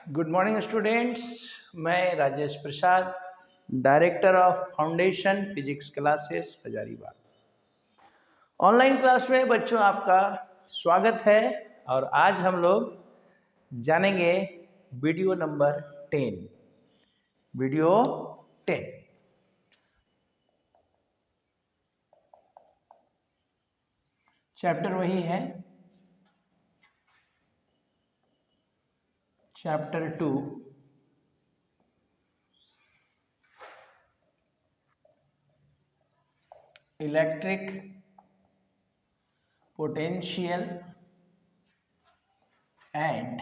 Good morning students. मैं Rajesh Prasad, director of foundation physics classes Hazaribagh. Online class में बच्चों आपका स्वागत है और आज हम लोग जानेंगे वीडियो नंबर 10। वीडियो 10 चैप्टर वही है, chapter 2 electric potential and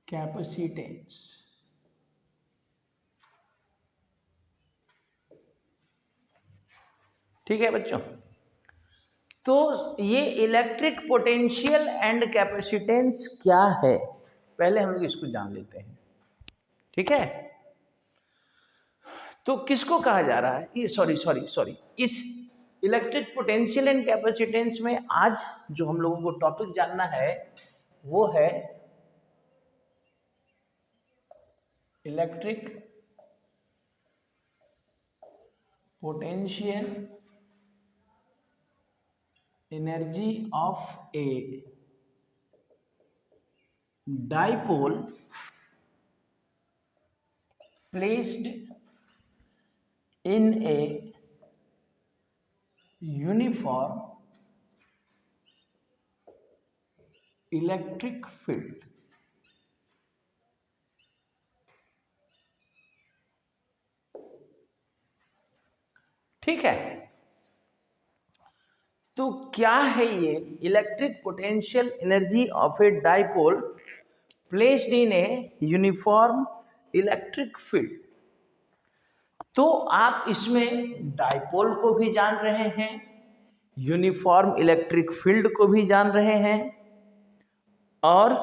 capacitance. ठीक है बच्चों, तो ये इलेक्ट्रिक पोटेंशियल एंड कैपेसिटेंस क्या है, पहले हम लोग इसको जान लेते हैं। ठीक है, तो किसको कहा जा रहा है ये, सॉरी इस इलेक्ट्रिक पोटेंशियल एंड कैपेसिटेंस में आज जो हम लोगों को टॉपिक जानना है वो है electric potential energy of a dipole placed in a uniform electric field। ठीक है, तो क्या है ये electric potential energy of a dipole placed in a uniform electric field. तो आप इसमें डाइपोल को भी जान रहे हैं, यूनिफॉर्म इलेक्ट्रिक फील्ड को भी जान रहे हैं और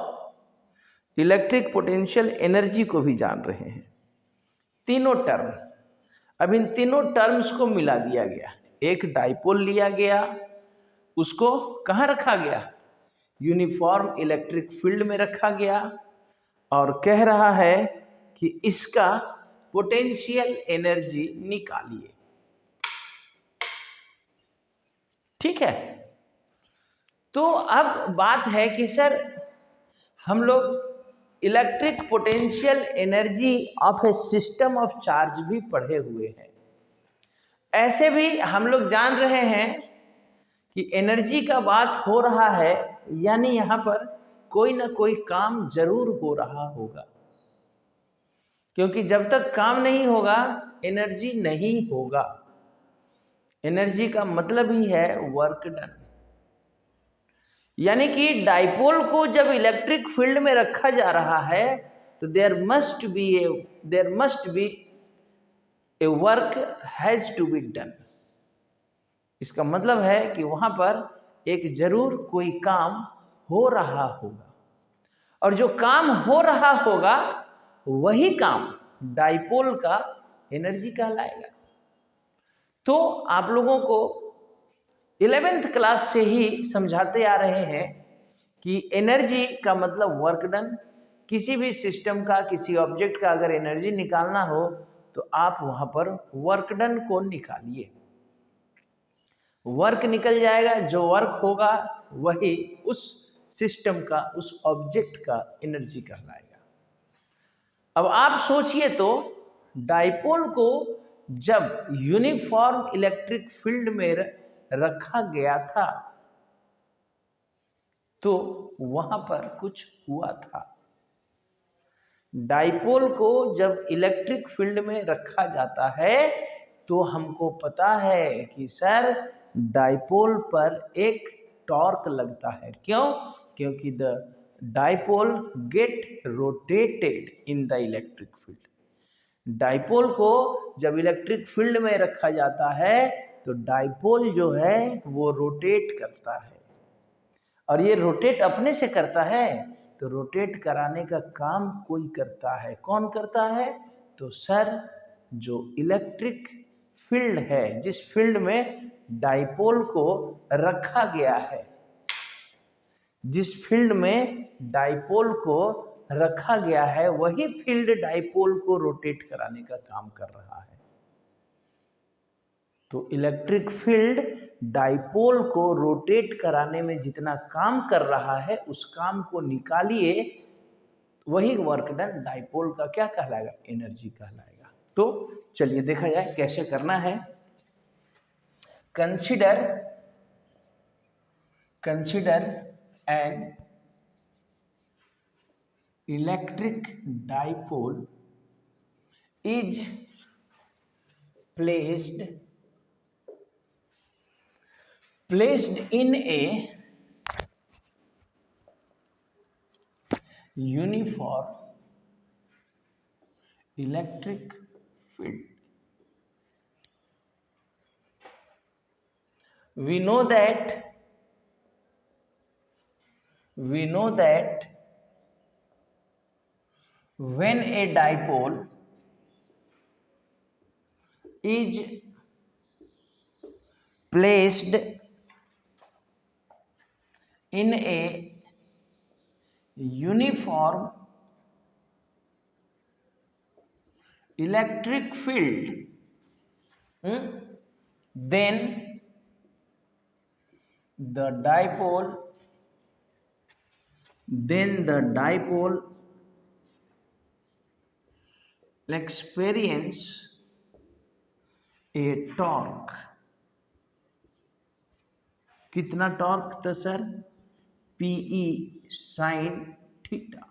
इलेक्ट्रिक पोटेंशियल एनर्जी को भी जान रहे हैं। तीनों टर्म, अब इन तीनों टर्म्स को मिला दिया गया, एक डाइपोल लिया गया, उसको कहाँ रखा गया, यूनिफॉर्म इलेक्ट्रिक फील्ड में रखा गया और कह रहा है कि इसका पोटेंशियल एनर्जी निकालिए। ठीक है, तो अब बात है कि सर हम लोग electric potential energy of A system of charge भी पढ़े हुए हैं, ऐसे भी हम लोग जान रहे हैं कि एनर्जी का बात हो रहा है, यानी यहाँ पर कोई ना कोई काम जरूर हो रहा होगा, क्योंकि जब तक काम नहीं होगा एनर्जी नहीं होगा। एनर्जी का मतलब ही है वर्क डन, यानी कि डाइपोल को जब इलेक्ट्रिक फील्ड में रखा जा रहा है तो there must be a work has to be done. इसका मतलब है कि वहां पर एक जरूर कोई काम हो रहा होगा और जो काम हो रहा होगा वही काम डाइपोल का एनर्जी कहलाएगा। तो आप लोगों को 11th क्लास से ही समझाते आ रहे हैं कि एनर्जी का मतलब वर्क डन। किसी भी सिस्टम का, किसी ऑब्जेक्ट का अगर एनर्जी निकालना हो तो आप वहां पर वर्क डन को निकालिए, वर्क निकल जाएगा, जो वर्क होगा वही उस सिस्टम का, उस ऑब्जेक्ट का एनर्जी कहलाएगा। अब आप सोचिए तो डाइपोल को जब यूनिफॉर्म इलेक्ट्रिक फील्ड में रखा गया था तो वहां पर कुछ हुआ था। डाइपोल को जब इलेक्ट्रिक फील्ड में रखा जाता है तो हमको पता है कि सर डाइपोल पर एक टॉर्क लगता है। क्यों? क्योंकि the dipole get rotated in the electric field. Dipole को जब इलेक्ट्रिक फील्ड में रखा जाता है तो डाइपोल जो है वो रोटेट करता है, और ये रोटेट अपने से करता है तो रोटेट कराने का काम कोई करता है। कौन करता है? तो सर जो इलेक्ट्रिक फील्ड है, जिस फील्ड में डाइपोल को रखा गया है, जिस फील्ड में डाइपोल को रखा गया है वही फील्ड डाइपोल को रोटेट कराने का काम कर रहा है। तो इलेक्ट्रिक फील्ड डाइपोल को रोटेट कराने में जितना काम कर रहा है उस काम को निकालिए, वही वर्क डन डाइपोल का क्या कहलाएगा, एनर्जी कहलाएगा। तो चलिए देखा जाए कैसे करना है। Consider an electric dipole is placed in a uniform electric field. We know that when a dipole is placed in a uniform electric field, then the dipole experience a torque. कितना torque था sir, PE sine theta,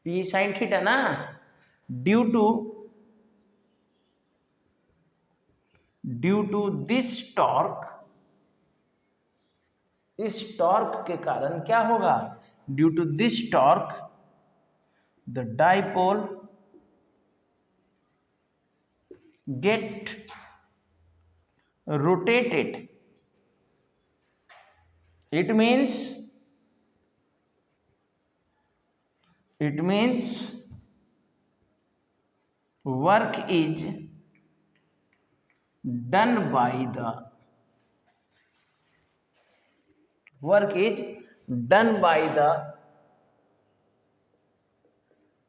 PE sine theta ना। Due to this torque, इस torque के कारण क्या होगा, due to this torque the dipole get rotated. It means work is done by the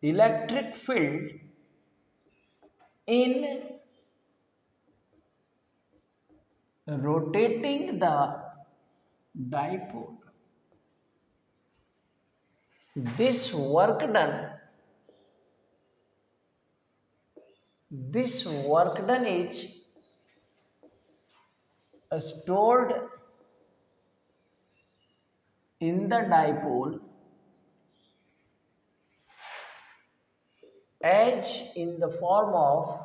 electric field in rotating the dipole. This work done is stored in the dipole as in the form of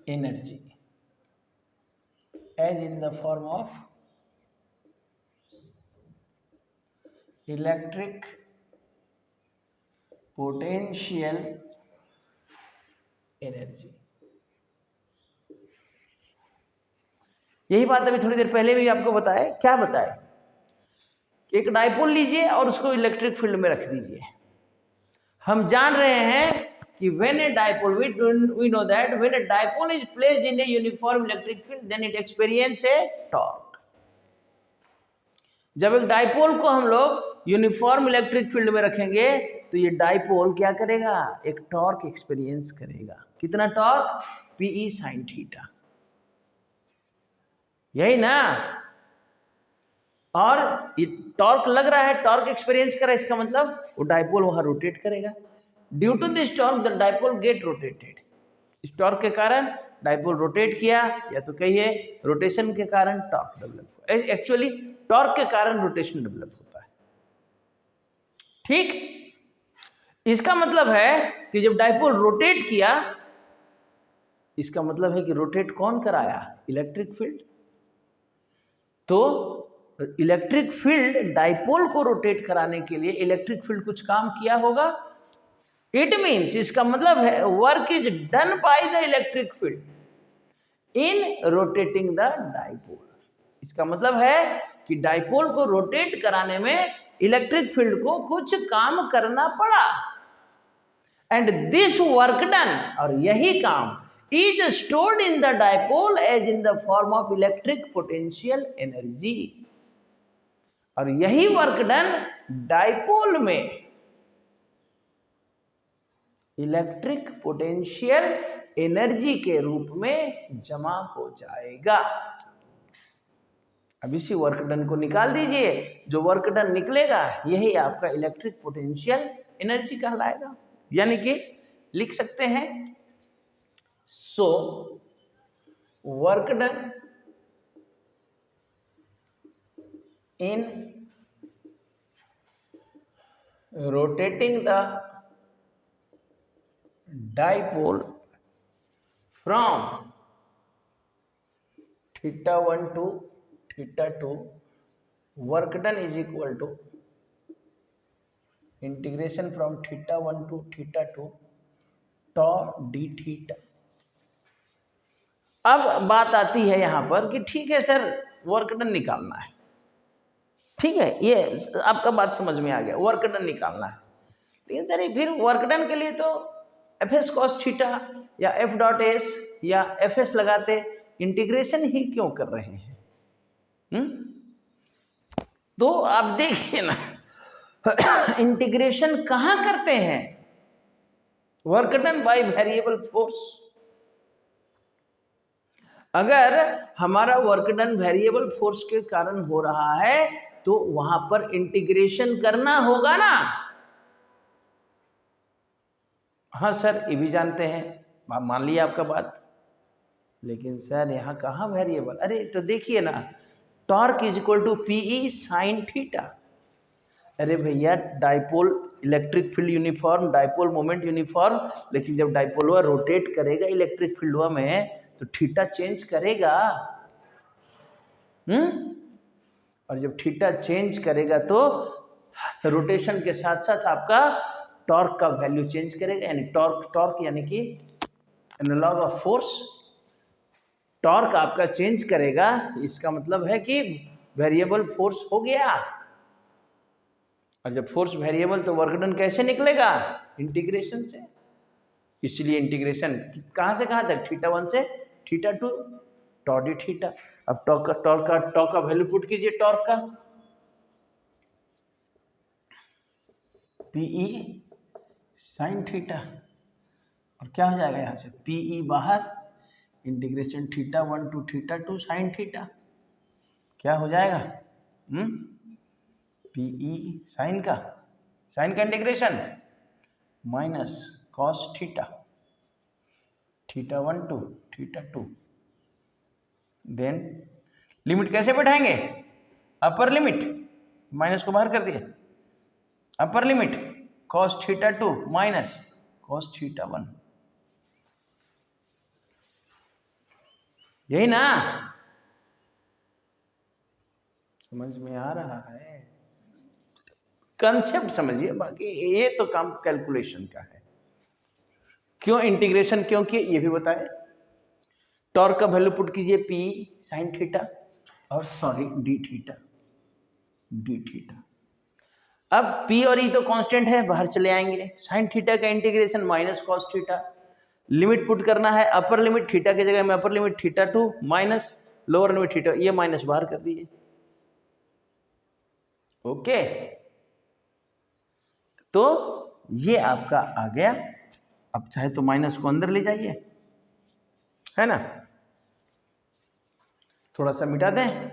energy, as in the form of electric potential energy. यही बात अभी थोड़ी देर पहले भी आपको बताया। क्या बताया, एक डाइपोल लीजिए और उसको इलेक्ट्रिक फील्ड में रख दीजिए। हम जान रहे हैं कि when a dipole, we know that when a dipole is placed in a uniform electric field, then it experience a torque. जब एक डाइपोल को हम लोग यूनिफॉर्म इलेक्ट्रिक फील्ड में रखेंगे तो ये डाइपोल क्या करेगा, एक टॉर्क एक्सपीरियंस करेगा। कितना टॉर्क, PE साइन थीटा, यही ना। और टॉर्क लग रहा है, टॉर्क एक्सपीरियंस कर रहा है, इसका मतलब वो डाइपोल वहां रोटेट करेगा। Due to this torque the dipole get rotated. इस टॉर्क के कारण डाइपोल रोटेट किया, या तो कहिए रोटेशन के कारण टॉर्क डेवलप हुआ। एक्चुअली टॉर्क के कारण रोटेशन डेवलप होता है। ठीक, इसका मतलब है कि जब डाइपोल रोटेट किया, इसका मतलब है कि रोटेट कौन कराया, इलेक्ट्रिक फील्ड। तो इलेक्ट्रिक फील्ड डाइपोल को रोटेट कराने के लिए इलेक्ट्रिक फील्ड कुछ काम किया होगा। इट मीन्स, इसका मतलब है work is done by the electric field in rotating the dipole. इसका मतलब है कि डाइपोल को रोटेट कराने में इलेक्ट्रिक फील्ड को कुछ काम करना पड़ा। एंड दिस वर्क डन, और यही काम is stored in the dipole as in the form of electric potential energy। और यही वर्क डन डाइपोल में इलेक्ट्रिक पोटेंशियल एनर्जी के रूप में जमा हो जाएगा। अब इसी वर्क डन को निकाल दीजिए, जो वर्क डन निकलेगा यही आपका इलेक्ट्रिक पोटेंशियल एनर्जी कहलाएगा। यानी कि लिख सकते हैं, so work done in rotating the dipole from theta 1 to theta 2, work done is equal to integration from theta 1 to theta 2 tau d theta। अब बात आती है यहां पर कि ठीक है सर, वर्क डन निकालना है, ठीक है, ये आपका बात समझ में आ गया, वर्क डन निकालना है। लेकिन सर फिर वर्क डन के लिए तो एफ एस कॉस थीटा या एफ डॉट एस या एफ एस लगाते, इंटीग्रेशन ही क्यों कर रहे हैं? तो आप देखिए ना, इंटीग्रेशन कहां करते हैं? Work done by variable force. अगर हमारा वर्क डन वेरिएबल फोर्स के कारण हो रहा है तो वहां पर इंटीग्रेशन करना होगा ना। हाँ सर, ये भी जानते हैं, मान लिया आपका बात, लेकिन सर यहाँ कहाँ वेरिएबल? अरे तो देखिए ना, torque is equal to PE sine theta. अरे भैया, dipole electric field uniform, dipole moment uniform, लेकिन जब डाइपोलवा रोटेट करेगा इलेक्ट्रिक फील्डवा में तो थीटा चेंज करेगा। और जब थीटा चेंज करेगा तो रोटेशन के साथ साथ आपका टॉर्क का वैल्यू चेंज करेगा। यानी टॉर्क यानी कि एनालॉग ऑफ फोर्स, टॉर्क आपका चेंज करेगा। इसका मतलब है कि वेरिएबल फोर्स हो गया। और जब फोर्स वेरिएबल तो वर्क डन कैसे निकलेगा? इंटीग्रेशन से। इसलिए इंटीग्रेशन कहाँ से कहाँ तक? थीटा 1 से थीटा 2 टॉ डी थीटा। अब टॉर्क का वैल्यू पुट कीजिए, टॉर्क का पीई साइन थीटा, और क्या हो जाएगा यहाँ से? पीई बाहर, integration theta 1 to theta 2 sine theta, क्या हो जाएगा? पीई साइन का integration minus cos theta 1 to theta 2। Then limit कैसे बैठाएंगे? अपर लिमिट, माइनस को बाहर कर दिए, upper limit cos theta 2 minus cos theta 1, यही ना? समझ में आ रहा है? कंसेप्ट समझिए, बाकी ये तो काम कैलकुलेशन का है। क्यों इंटीग्रेशन क्यों किए ये भी बताए। टॉर्क का वैल्यू पुट कीजिए पी साइन थीटा और सॉरी डी थीटा। अब पी और ई तो कांस्टेंट है, बाहर चले आएंगे। साइन थीटा का integration minus cos theta, limit put करना है, अपर लिमिट थीटा की जगह में upper limit theta 2 minus lower limit theta, ये माइनस बाहर कर दीजिए। ओके, तो ये आपका आ गया। अब चाहे तो माइनस को अंदर ले जाइए, है ना, थोड़ा सा मिटा दें।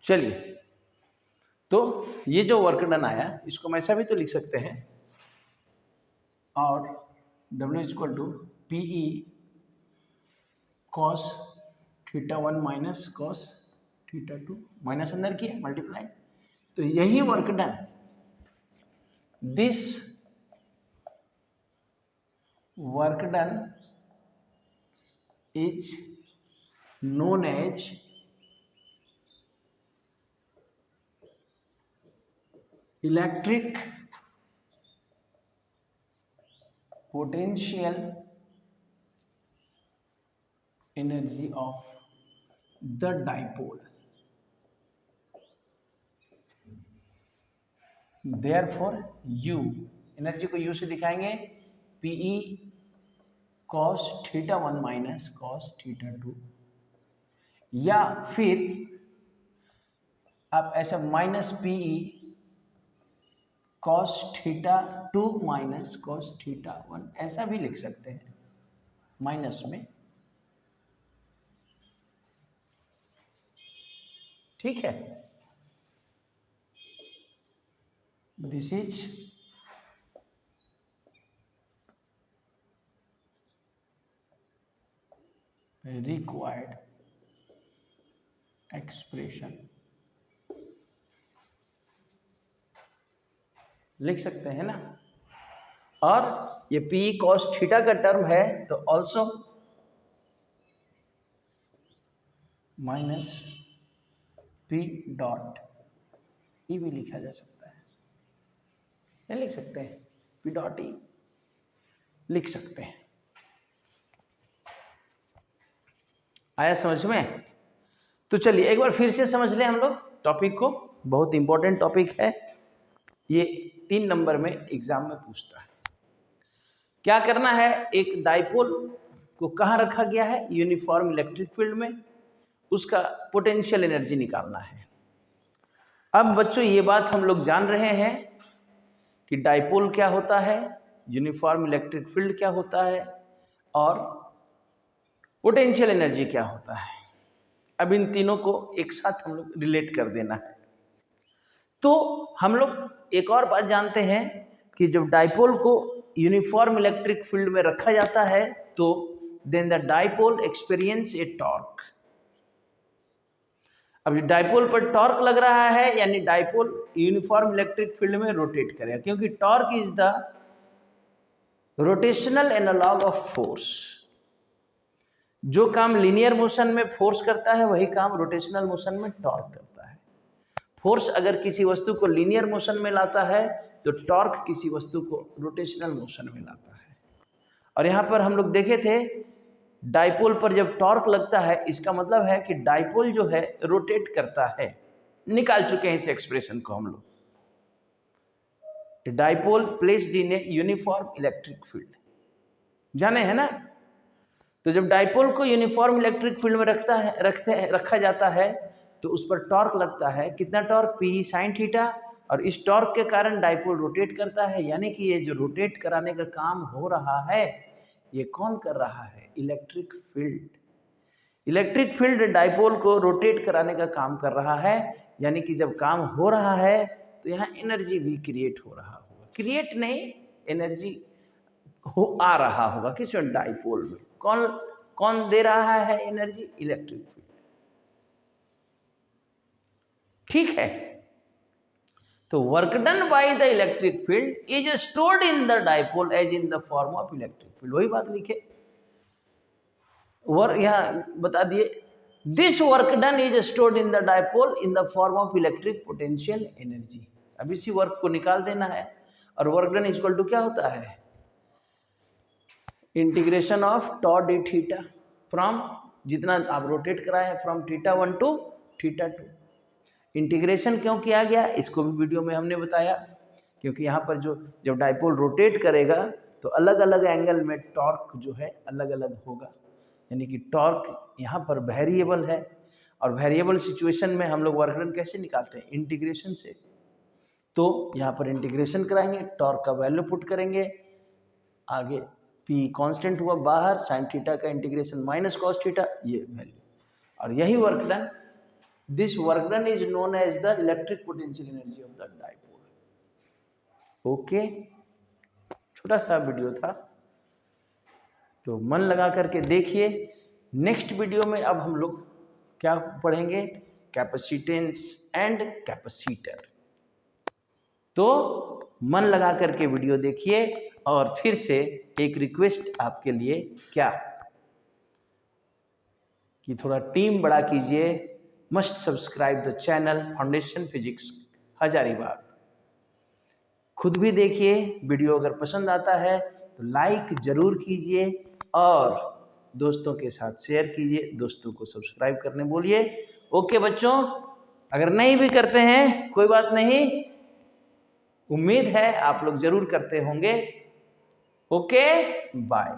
चलिए, तो ये जो वर्क डन आया इसको हम ऐसा भी तो लिख सकते हैं, और W equal to PE cos θ1 minus cos θ2, minus अंदर किया मल्टीप्लाई, तो यही work done, this work done is known as electric potential energy of the dipole. Therefore U, energy को U से दिखाएंगे, PE cos θ1 माइनस cos θ2, या फिर आप ऐसा minus PE cos θ2 minus cos θ1 ऐसा भी लिख सकते हैं माइनस में, ठीक है। दिस इज रिक्वायर्ड एक्सप्रेशन, लिख सकते हैं ना। और ये P cos थीटा का टर्म है तो also minus P dot E भी लिखा जा सकता है, क्या लिख सकते हैं, P डॉट ई लिख सकते हैं। आया समझ में? तो चलिए एक बार फिर से समझ लें हम लोग टॉपिक को, बहुत इंपॉर्टेंट टॉपिक है ये, 3 नंबर में एग्जाम में पूछता है। क्या करना है, एक डाइपोल को कहाँ रखा गया है, यूनिफॉर्म इलेक्ट्रिक फील्ड में, उसका पोटेंशियल एनर्जी निकालना है। अब बच्चों ये बात हम लोग जान रहे हैं कि डाइपोल क्या होता है, यूनिफॉर्म इलेक्ट्रिक फील्ड क्या होता है और पोटेंशियल एनर्जी क्या होता है। अब इन तीनों को एक साथ हम लोग रिलेट कर देना है। तो हम लोग एक और बात जानते हैं कि जब डाइपोल को यूनिफॉर्म इलेक्ट्रिक फील्ड में रखा जाता है तो then the dipole experience a torque. अब डाइपोल पर टॉर्क लग रहा है यानी डाइपोल यूनिफॉर्म इलेक्ट्रिक फील्ड में रोटेट करेगा, क्योंकि torque is the rotational analogue of force. जो काम लीनियर मोशन में फोर्स करता है वही काम रोटेशनल मोशन में टॉर्क करता है। फोर्स अगर किसी वस्तु को लीनियर मोशन में लाता है तो टॉर्क किसी वस्तु को रोटेशनल मोशन में लाता है। और यहाँ पर हम लोग देखे थे डाइपोल पर जब टॉर्क लगता है इसका मतलब है कि डाइपोल जो है रोटेट करता है। निकाल चुके हैं इस एक्सप्रेशन को हम लोग, dipole placed in a uniform electric field, जाने है ना। तो जब डाइपोल को यूनिफॉर्म इलेक्ट्रिक फील्ड में रखा जाता है तो उस पर टॉर्क लगता है, कितना टॉर्क, P sin थीटा, और इस टॉर्क के कारण डाइपोल रोटेट करता है। यानी कि ये जो रोटेट कराने का काम हो रहा है ये कौन कर रहा है, electric field. Electric field dipole को रोटेट कराने का काम कर रहा है, यानी कि जब काम हो रहा है तो यहाँ एनर्जी भी क्रिएट हो रहा होगा, क्रिएट नहीं एनर्जी आ रहा होगा किसमें, डाइपोल में। कौन दे रहा है एनर्जी, इलेक्ट्रिक फील्ड, ठीक है। तो work done by the electric field is stored in the dipole as in the form of electric field, वही बात लिखे। यहाँ बता दिए, this work done is stored in the dipole in the form of electric potential energy. अब इसी work को निकाल देना है, और वर्क डन इक्वल टू क्या होता है, integration of tau d theta from, जितना आप रोटेट कराए हैं, फ्रॉम θ1 टू θ2। इंटीग्रेशन क्यों किया गया इसको भी वीडियो में हमने बताया, क्योंकि यहाँ पर जब डाइपोल रोटेट करेगा तो अलग अलग एंगल में टॉर्क जो है अलग अलग होगा, यानी कि टॉर्क यहाँ पर वेरिएबल है, और वेरिएबल सिचुएशन में हम लोग वर्क डन कैसे निकालते हैं, इंटीग्रेशन से। तो यहाँ पर इंटीग्रेशन कराएंगे, टॉर्क का वैल्यू पुट करेंगे, आगे P कांस्टेंट हुआ बाहर, साइन थीटा का इंटीग्रेशन माइनस कॉस थीटा, ये वैल्यू, और यही work done, this work done is known as the electric potential energy of the dipole. Okay, छोटा सा वीडियो था। तो मन लगा करके देखिए। नेक्स्ट वीडियो में अब हम लोग क्या पढ़ेंगे, कैपेसिटेंस एंड कैपेसिटर। तो मन लगा करके वीडियो देखिए। और फिर से एक रिक्वेस्ट आपके लिए, क्या कि थोड़ा टीम बड़ा कीजिए। Must subscribe the channel foundation physics Hazaribagh. खुद भी देखिए, वीडियो अगर पसंद आता है तो लाइक जरूर कीजिए और दोस्तों के साथ शेयर कीजिए, दोस्तों को सब्सक्राइब करने बोलिए। ओके बच्चों, अगर नहीं भी करते हैं कोई बात नहीं, उम्मीद है आप लोग जरूर करते होंगे। Okay, bye.